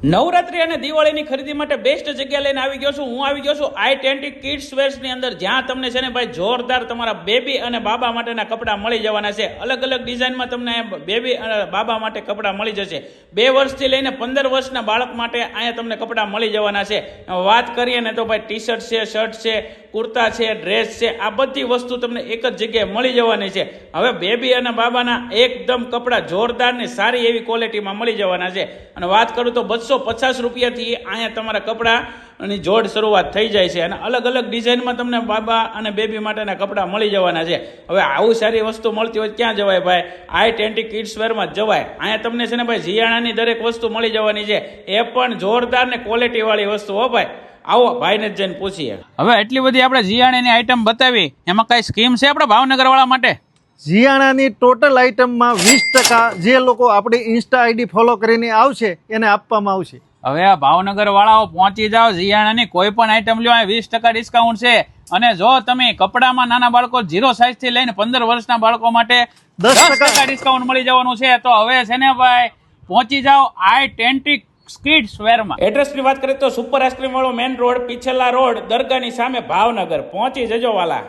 નવરાત્રી અને દિવાળીની ખરીદી માટે બેસ્ટ જગ્યા લઈને આવી ગયો છું. હું આવી ગયો છું i20 કિડ્સ વેર્સ ની અંદર, જ્યાં તમને છે ને ભાઈ જોરદાર તમારા બેબી અને બાબા માટેના કપડાં મળી જવાના છે. અલગ અલગ ડિઝાઇનમાં તમને બેબી અને બાબા માટે કપડાં મળી જશે. 2 વર્ષથી લઈને 15 વર્ષના બાળક માટે અહીંયા તમને કપડાં મળી જવાના છે. વાત કરીએ ને તો ભાઈ ટી શર્ટ છે, શર્ટ છે, કુર્તા છે, ડ્રેસ છે, આ બધી વસ્તુ તમને એક જ જગ્યાએ મળી જવાની છે. હવે બેબી અને બાબાના એકદમ કપડાં જોરદાર ને સારી એવી ક્વોલિટીમાં મળી જવાના છે. અને વાત કરું તો 250 રૂપિયાથી અહીંયા તમારા કપડાની જોડ શરૂઆત થઈ જાય છે. અને અલગ અલગ ડિઝાઇનમાં તમને બાબા અને બેબી માટેના કપડાં મળી જવાના છે. હવે આવું સારી વસ્તુ મળતી હોય ક્યાં જવાય ભાઈ? i20 કિડ્સ વેરમાં જ જવાય. અહીંયા તમને છે ને ભાઈ જીયાણાની દરેક વસ્તુ મળી જવાની છે, એ પણ જોરદાર ને ક્વોલિટી વાળી વસ્તુ. હો ભાઈ, આવો ભાઈને જઈને પૂછીએ. હવે એટલી બધી આપણે જીયાણાની આઈટમ બતાવી, એમાં કઈ સ્કીમ છે આપણે ભાવનગર વાળા માટે? જીયાણાની ટોટલ આઈટમમાં 20% જે લોકો આપણી ઇન્સ્ટા આઈડી ફોલો કરીને આવશે એને આપવામાં આવશે. હવે આ ભાવનગર વાળાઓ પહોંચી જાઓ, જીયાણાની કોઈ પણ આઈટમ લ્યો, 20% ડિસ્કાઉન્ટ છે. અને જો તમે કપડામાં નાના બાળકો 0 સાઈઝ થી લઈને 15 વર્ષના બાળકો માટે 10% ડિસ્કાઉન્ટ મળી જવાનું છે. તો હવે છે ને ભાઈ પહોંચી જાઓ i20 કિડ્સ વેરમાં. એડ્રેસની વાત કરીએ તો સુપર આઈસ્ક્રીમ વાળો મેન રોડ, પીછલા રોડ, દરગાહની સામે ભાવનગર. પહોંચી જજો વાલા.